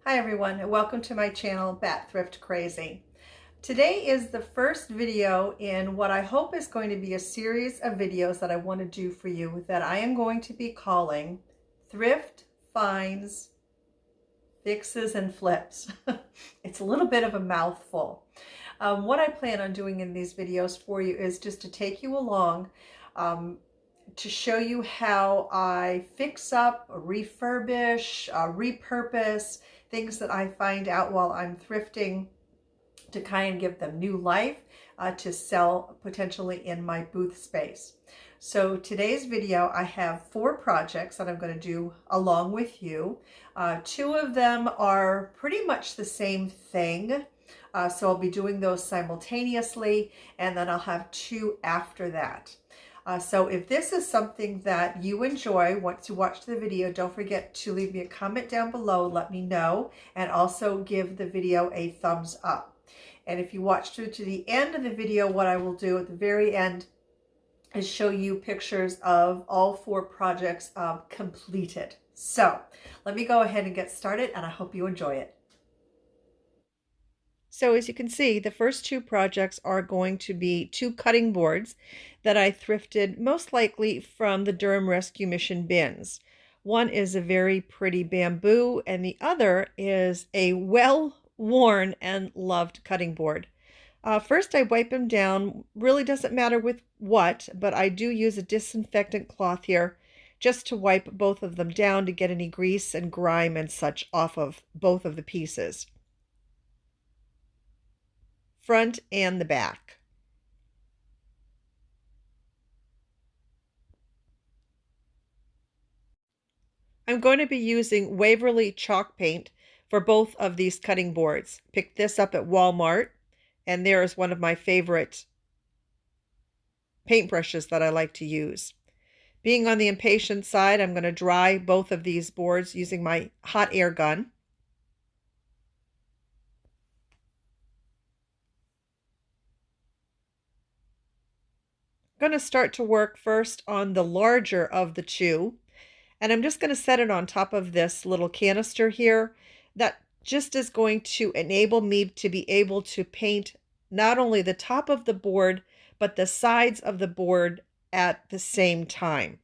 Hi everyone, and welcome to my channel, Bat Thrift Crazy. Today is the first video in what I hope is going to be a series of videos that I want to do for you that I am going to be calling Thrift, Finds, Fixes, and Flips. It's a little bit of a mouthful. What I plan on doing in these videos for you is just to take you along to show you how I fix up, refurbish, repurpose things that I find out while I'm thrifting to kind of give them new life to sell potentially in my booth space. So today's video, I have 4 projects that I'm going to do along with you. 2 of them are pretty much the same thing. So I'll be doing those simultaneously, and then I'll have 2 after that. So if this is something that you enjoy, want to watch the video, don't forget to leave me a comment down below, let me know, and also give the video a thumbs up. And if you watch through to the end of the video, what I will do at the very end is show you pictures of all 4 projects completed. So let me go ahead and get started, and I hope you enjoy it. So as you can see, the first 2 projects are going to be 2 cutting boards that I thrifted most likely from the Durham Rescue Mission bins. One is a very pretty bamboo, and the other is a well-worn and loved cutting board. First, I wipe them down. Really doesn't matter with what, but I do use a disinfectant cloth here just to wipe both of them down to get any grease and grime and such off of both of the pieces. Front and the back. I'm going to be using Waverly chalk paint for both of these cutting boards. Picked this up at Walmart, and there is one of my favorite paintbrushes that I like to use. Being on the impatient side, I'm going to dry both of these boards using my hot air gun. I'm going to start to work first on the larger of the 2. And I'm just going to set it on top of this little canister here. That just is going to enable me to be able to paint not only the top of the board, but the sides of the board at the same time.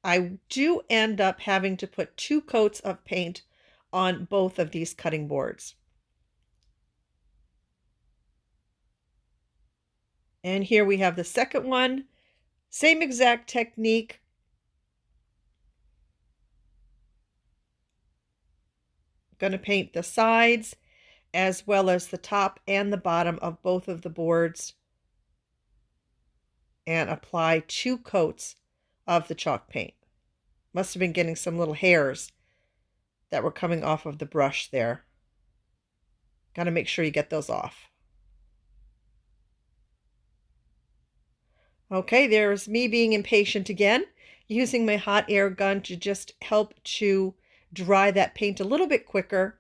I do end up having to put 2 coats of paint on both of these cutting boards. And here we have the second one. Same exact technique. Going to paint the sides as well as the top and the bottom of both of the boards and apply 2 coats of the chalk paint. Must have been getting some little hairs that were coming off of the brush there. Got to make sure you get those off. Okay, there's me being impatient again, using my hot air gun to just help to dry that paint a little bit quicker.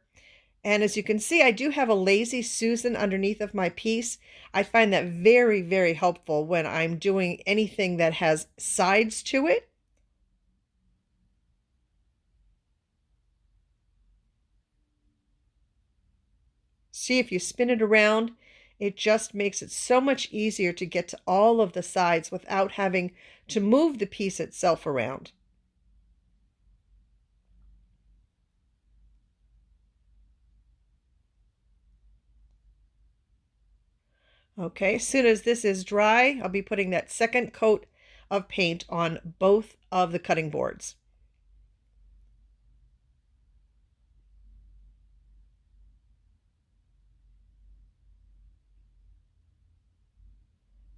And as you can see, I do have a Lazy Susan underneath of my piece. I find that very, very helpful when I'm doing anything that has sides to it. See, if you spin it around, it just makes it so much easier to get to all of the sides without having to move the piece itself around. Okay, as soon as this is dry, I'll be putting that second coat of paint on both of the cutting boards.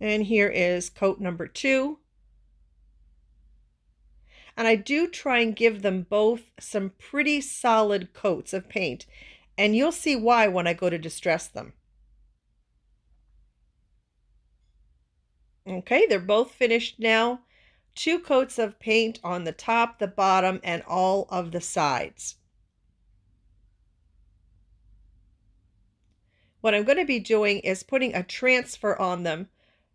And here is coat number 2. And I do try and give them both some pretty solid coats of paint, and you'll see why when I go to distress them. Okay, they're both finished now. 2 coats of paint on the top, the bottom, and all of the sides. What I'm going to be doing is putting a transfer on them,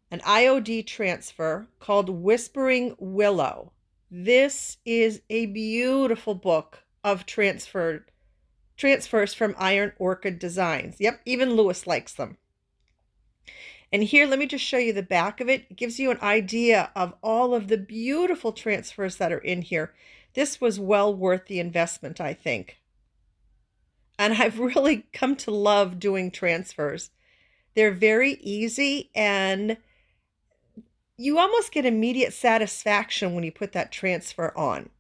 an IOD transfer called Whispering Willow. This is a beautiful book of transfers from Iron Orchid Designs. Yep, even Lewis likes them. And here, let me just show you the back of it. It gives you an idea of all of the beautiful transfers that are in here. This was well worth the investment, I think. And I've really come to love doing transfers. They're very easy, and you almost get immediate satisfaction when you put that transfer on.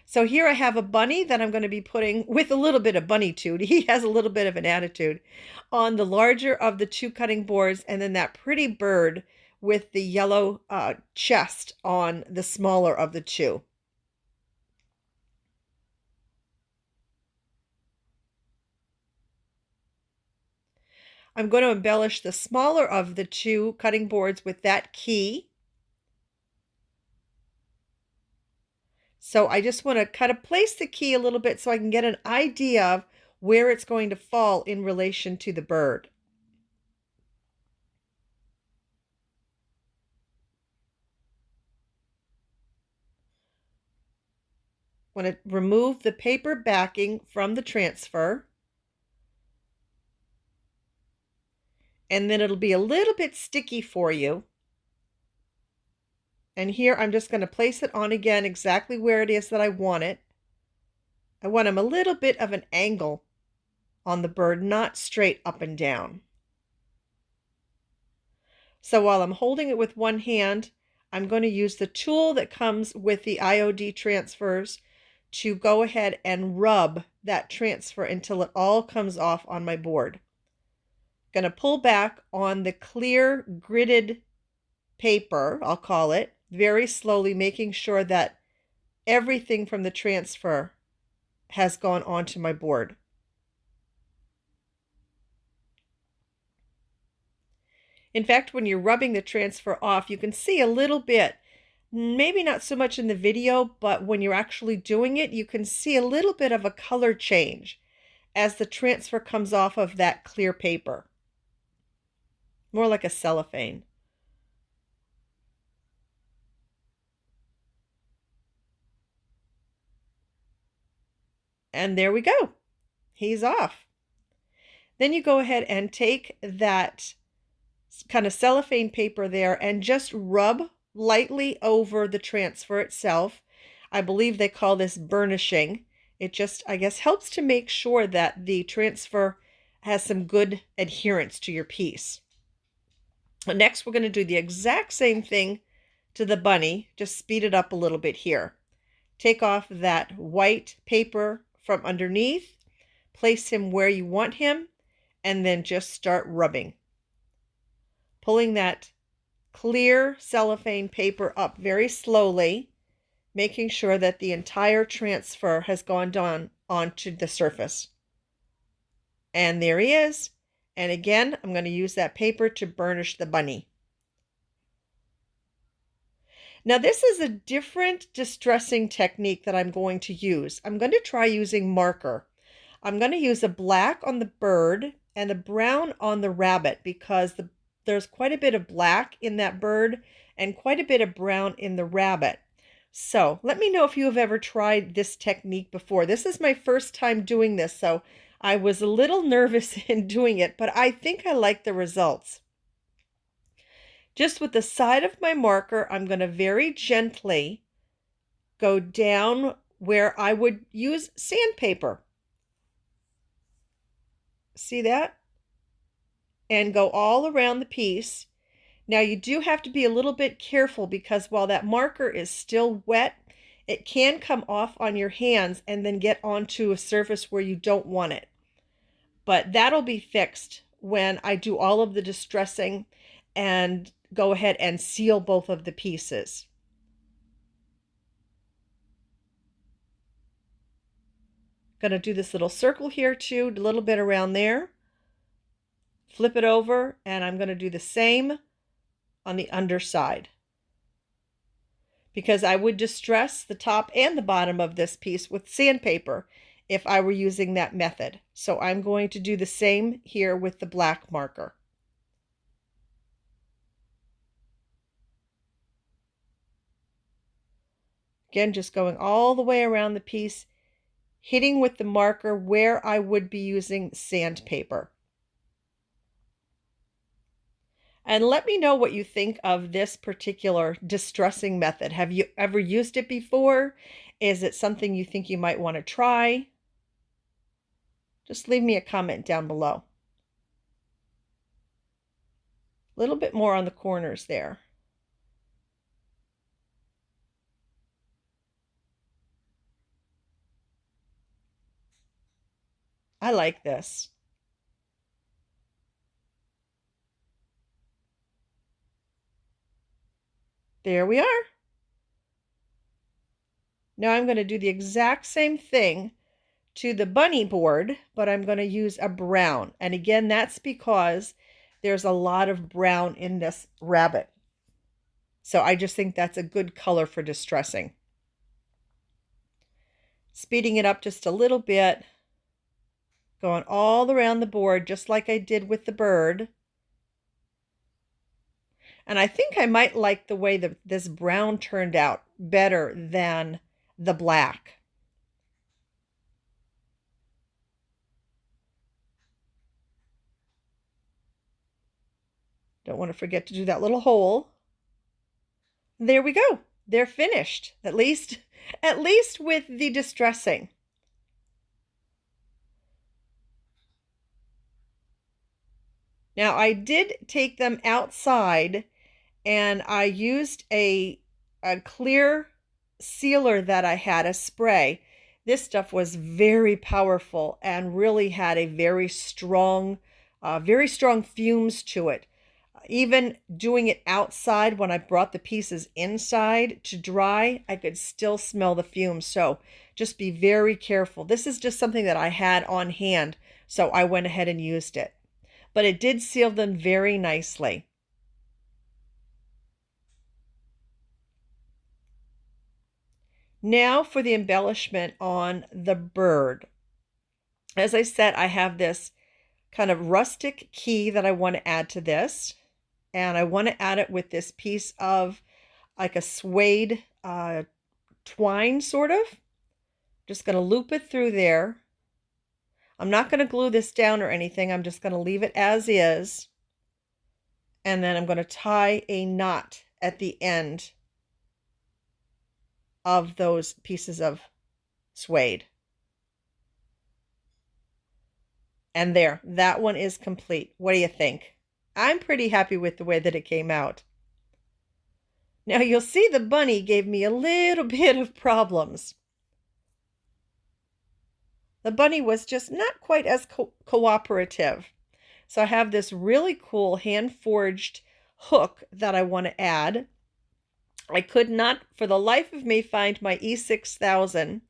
So here I have a bunny that I'm going to be putting, with a little bit of bunny-tude, he has a little bit of an attitude, on the larger of the two cutting boards, and then that pretty bird with the yellow chest on the smaller of the two. I'm going to embellish the smaller of the two cutting boards with that key. So I just want to place the key a little bit so I can get an idea of where it's going to fall in relation to the bird. I want to remove the paper backing from the transfer. And then it'll be a little bit sticky for you. And here I'm just going to place it on again exactly where it is that I want it. I want them a little bit of an angle on the bird, not straight up and down. So while I'm holding it with one hand, I'm going to use the tool that comes with the IOD transfers to go ahead and rub that transfer until it all comes off on my board. Going to pull back on the clear gridded paper, I'll call it, very slowly, making sure that everything from the transfer has gone onto my board. In fact, when you're rubbing the transfer off, you can see a little bit, maybe not so much in the video, but when you're actually doing it, you can see a little bit of a color change as the transfer comes off of that clear paper. More like a cellophane. And there we go. He's off. Then you go ahead and take that kind of cellophane paper there and just rub lightly over the transfer itself. I believe they call this burnishing. It just, I guess, helps to make sure that the transfer has some good adherence to your piece. Next, we're going to do the exact same thing to the bunny, just speed it up a little bit here. Take off that white paper from underneath, place him where you want him, and then just start rubbing. Pulling that clear cellophane paper up very slowly, making sure that the entire transfer has gone down onto the surface. And there he is. And again, I'm going to use that paper to burnish the bunny. Now this is a different distressing technique that I'm going to use. I'm going to try using marker. I'm going to use a black on the bird and a brown on the rabbit because there's quite a bit of black in that bird and quite a bit of brown in the rabbit. So let me know if you have ever tried this technique before. This is my first time doing this, so I was a little nervous in doing it, but I think I like the results. Just with the side of my marker, I'm going to very gently go down where I would use sandpaper. See that? And go all around the piece. Now you do have to be a little bit careful because while that marker is still wet, it can come off on your hands and then get onto a surface where you don't want it. But that'll be fixed when I do all of the distressing and go ahead and seal both of the pieces. Gonna do this little circle here too, a little bit around there. Flip it over, and I'm gonna do the same on the underside. Because I would distress the top and the bottom of this piece with sandpaper if I were using that method. So I'm going to do the same here with the black marker. Again, just going all the way around the piece, hitting with the marker where I would be using sandpaper. And let me know what you think of this particular distressing method. Have you ever used it before? Is it something you think you might want to try? Just leave me a comment down below. A little bit more on the corners there. I like this. There we are. Now I'm going to do the exact same thing to the bunny board, but I'm going to use a brown. And again, that's because there's a lot of brown in this rabbit. So I just think that's a good color for distressing. Speeding it up just a little bit, going all around the board just like I did with the bird. And I think I might like the way that this brown turned out better than the black. Don't want to forget to do that little hole. There we go. They're finished, at least with the distressing. Now I did take them outside and I used a clear sealer that I had, a spray. This stuff was very powerful and really had a very strong fumes to it. Even doing it outside, when I brought the pieces inside to dry, I could still smell the fumes. So just be very careful. This is just something that I had on hand, so I went ahead and used it. But it did seal them very nicely. Now for the embellishment on the bird. As I said, I have this kind of rustic key that I want to add to this. And I want to add it with this piece of like a suede twine, sort of. Just going to loop it through there. I'm not going to glue this down or anything. I'm just going to leave it as is. And then I'm going to tie a knot at the end of those pieces of suede. And there, that one is complete. What do you think? I'm pretty happy with the way that it came out. Now you'll see the bunny gave me a little bit of problems. The bunny was just not quite as cooperative. So I have this really cool hand-forged hook that I want to add. I could not, for the life of me, find my E6000,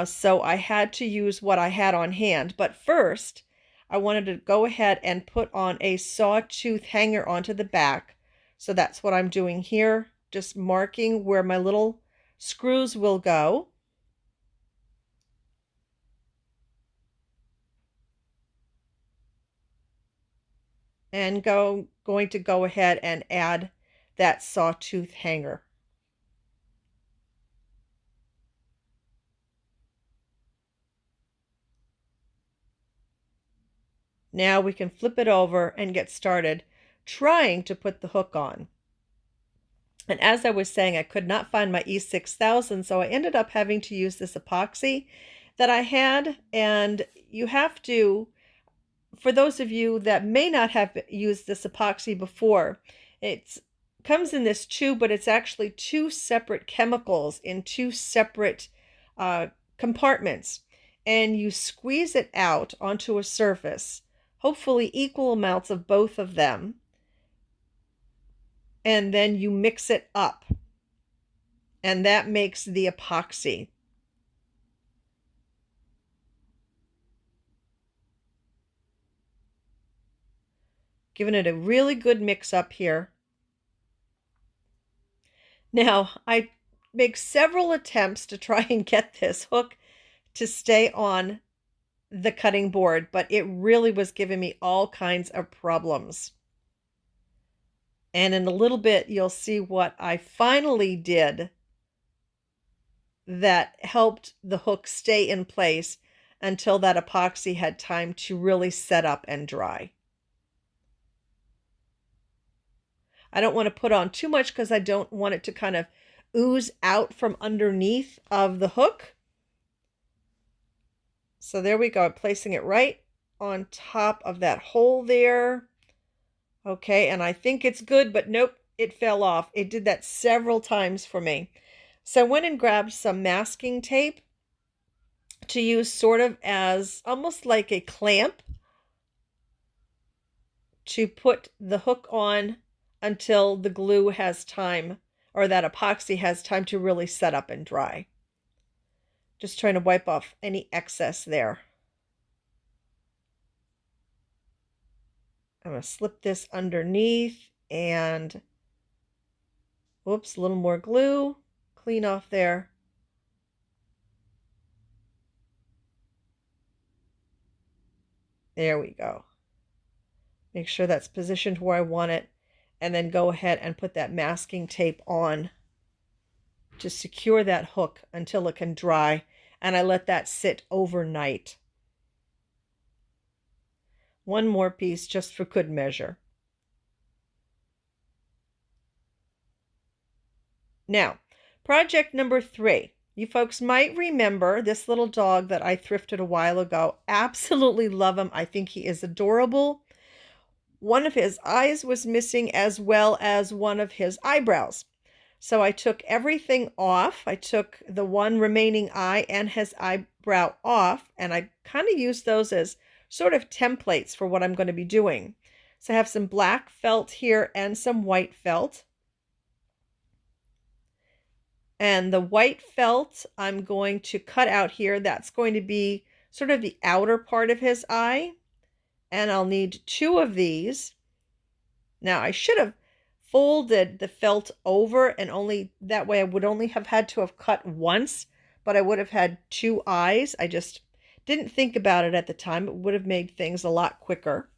so I had to use what I had on hand. But first, I wanted to go ahead and put on a sawtooth hanger onto the back. So that's what I'm doing here, just marking where my little screws will go. And going to go ahead and add that sawtooth hanger. Now we can flip it over and get started trying to put the hook on. And as I was saying, I could not find my E6000, so I ended up having to use this epoxy that I had. And you have to, for those of you that may not have used this epoxy before, it comes in this tube, but it's actually two separate chemicals in two separate compartments. And you squeeze it out onto a surface, hopefully equal amounts of both of them. And then you mix it up. And that makes the epoxy. Giving it a really good mix up here. Now, I make several attempts to try and get this hook to stay on the cutting board, but it really was giving me all kinds of problems. And in a little bit, you'll see what I finally did that helped the hook stay in place until that epoxy had time to really set up and dry. I don't want to put on too much because I don't want it to kind of ooze out from underneath of the hook. So there we go. I'm placing it right on top of that hole there. Okay, and I think it's good, but nope, it fell off. It did that several times for me. So I went and grabbed some masking tape to use sort of as almost like a clamp to put the hook on until the glue has time, or that epoxy has time to really set up and dry. Just trying to wipe off any excess there. I'm going to slip this underneath and, whoops, a little more glue. Clean off there. There we go. Make sure that's positioned where I want it, and then go ahead and put that masking tape on to secure that hook until it can dry, and I let that sit overnight. One more piece just for good measure. Now, project number 3. You folks might remember this little dog that I thrifted a while ago. Absolutely love him. I think he is adorable. One of his eyes was missing, as well as one of his eyebrows. So I took everything off. I took the one remaining eye and his eyebrow off, and I kind of used those as sort of templates for what I'm going to be doing. So I have some black felt here and some white felt. And the white felt I'm going to cut out here. That's going to be sort of the outer part of his eye. And I'll need 2 of these. Now I should have folded the felt over, and only that way I would only have had to have cut once, but I would have had 2 eyes. I just didn't think about it at the time. It would have made things a lot quicker.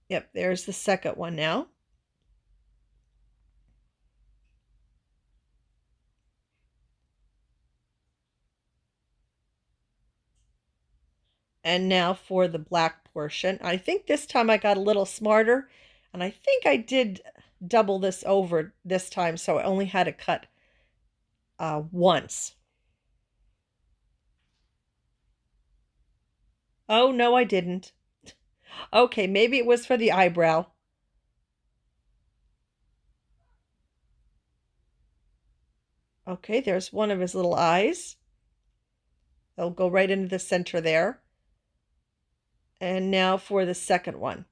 Yep, there's the second one now. And now for the black portion. I think this time I got a little smarter, and I think I did double this over this time, so I only had to cut once. Oh, no, I didn't. Okay, maybe it was for the eyebrow. Okay, there's one of his little eyes. They'll go right into the center there. And now for the second one.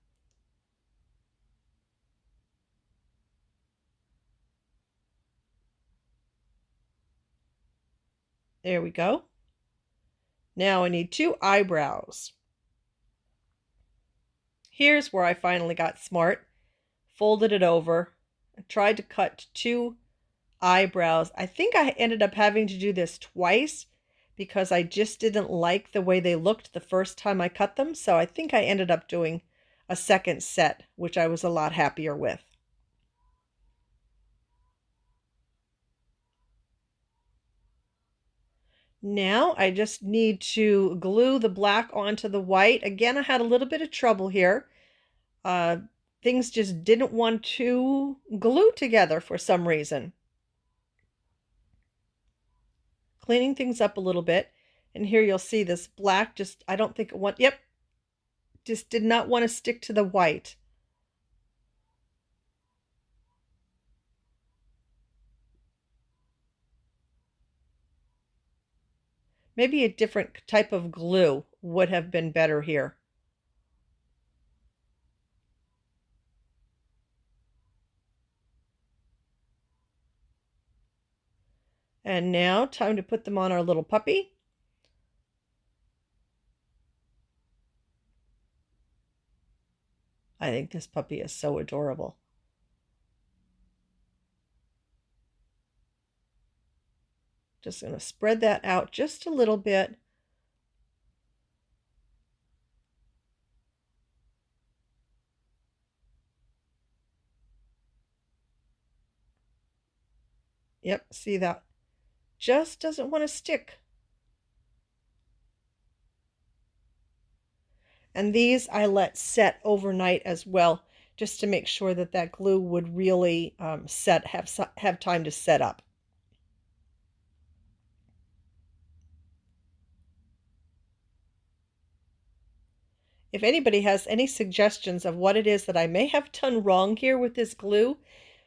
There we go. Now I need 2 eyebrows. Here's where I finally got smart. Folded it over. I tried to cut 2 eyebrows. I think I ended up having to do this twice because I just didn't like the way they looked the first time I cut them. So I think I ended up doing a second set, which I was a lot happier with. Now I just need to glue the black onto the white. Again, I had a little bit of trouble here. Things just didn't want to glue together for some reason. Cleaning things up a little bit. And here you'll see this black just, I don't think it went, yep, just did not want to stick to the white. Maybe a different type of glue would have been better here. And now, time to put them on our little puppy. I think this puppy is so adorable. Just going to spread that out just a little bit. Yep, see that? Just doesn't want to stick. And these I let set overnight as well, just to make sure that that glue would really have time to set up. If anybody has any suggestions of what it is that I may have done wrong here with this glue,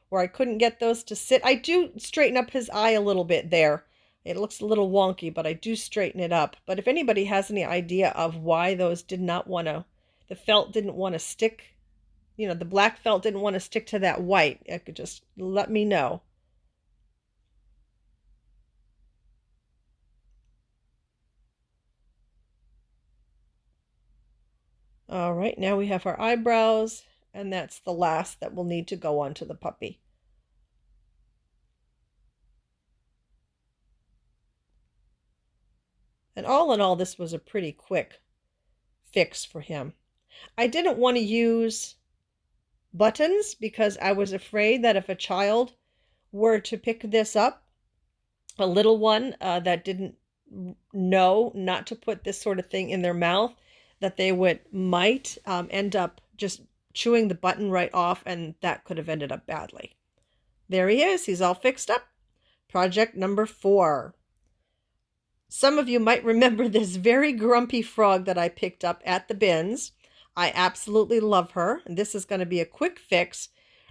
where I couldn't get those to sit, I do straighten up his eye a little bit there. It looks a little wonky, but I do straighten it up. But if anybody has any idea of why those did not want to, the felt didn't want to stick, the black felt didn't want to stick to that white, it could just let me know. All right, now we have our eyebrows, and that's the last that will need to go onto the puppy. And all in all, this was a pretty quick fix for him. I didn't want to use buttons because I was afraid that if a child were to pick this up, a little one that didn't know not to put this sort of thing in their mouth, that they might end up just chewing the button right off, and that could have ended up badly. There he is. He's all fixed up. Project number 4. Some of you might remember this very grumpy frog that I picked up at the bins. I absolutely love her. And this is going to be a quick fix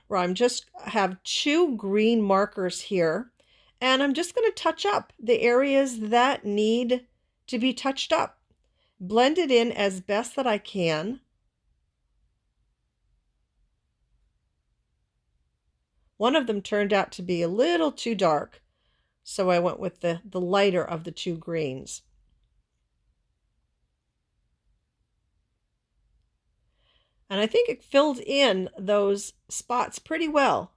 where I'm just have 2 green markers here, and I'm just going to touch up the areas that need to be touched up. Blend it in as best that I can. One of them turned out to be a little too dark, so I went with the lighter of the 2 greens. And I think it filled in those spots pretty well.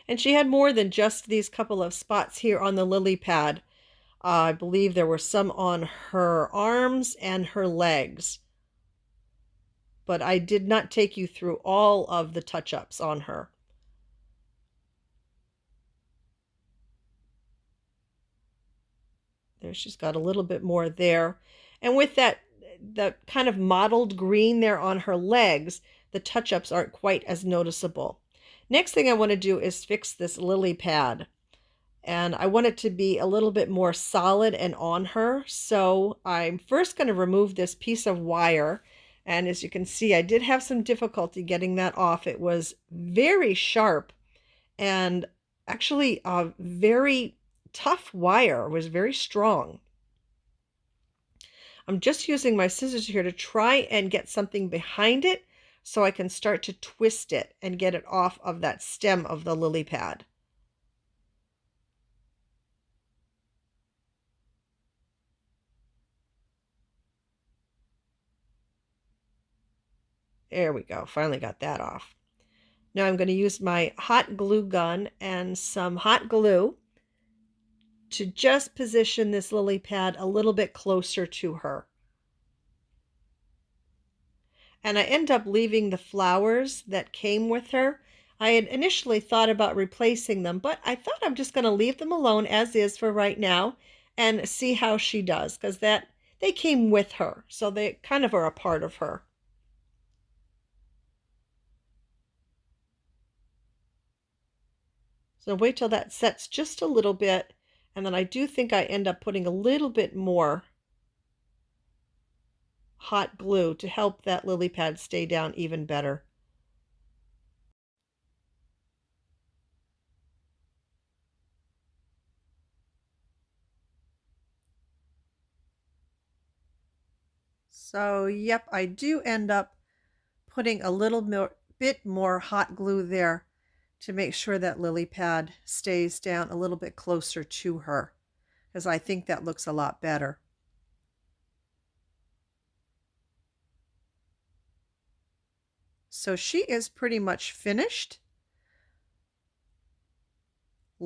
And she had more than just these couple of spots here on the lily pad. I believe there were some on her arms and her legs. But I did not take you through all of the touch-ups on her. There, she's got a little bit more there. And with that kind of mottled green there on her legs, the touch-ups aren't quite as noticeable. Next thing I want to do is fix this lily pad. And I want it to be a little bit more solid and on her. So I'm first going to remove this piece of wire. And as you can see, I did have some difficulty getting that off. It was very sharp and actually a very tough wire. It was very strong. I'm just using my scissors here to try and get something behind it so I can start to twist it and get it off of that stem of the lily pad. There we go. Finally got that off. Now I'm going to use my hot glue gun and some hot glue to just position this lily pad a little bit closer to her. And I end up leaving the flowers that came with her. I had initially thought about replacing them, but I thought I'm just going to leave them alone as is for right now and see how she does, because they came with her, so they kind of are a part of her. So wait till that sets just a little bit, and then I do think I end up putting a little bit more hot glue to help that lily pad stay down even better. So yep, I do end up putting a little bit more hot glue there to make sure that lily pad stays down a little bit closer to her, because I think that looks a lot better. So she is pretty much finished.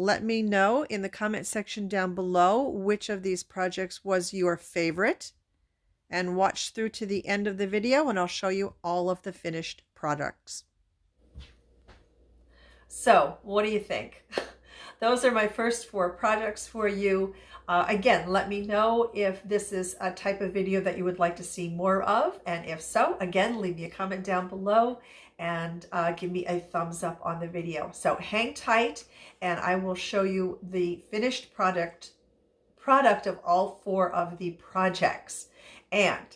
Let me know in the comment section down below which of these projects was your favorite, and watch through to the end of the video and I'll show you all of the finished products. So what do you think? Those are my first 4 projects for you. Again, let me know if this is a type of video that you would like to see more of, and if so, again, leave me a comment down below and give me a thumbs up on the video. So hang tight and I will show you the finished product of all 4 of the projects. And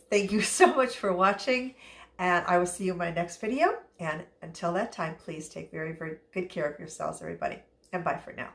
thank you so much for watching, and I will see you in my next video. And until that time, please take very, very good care of yourselves, everybody. And bye for now.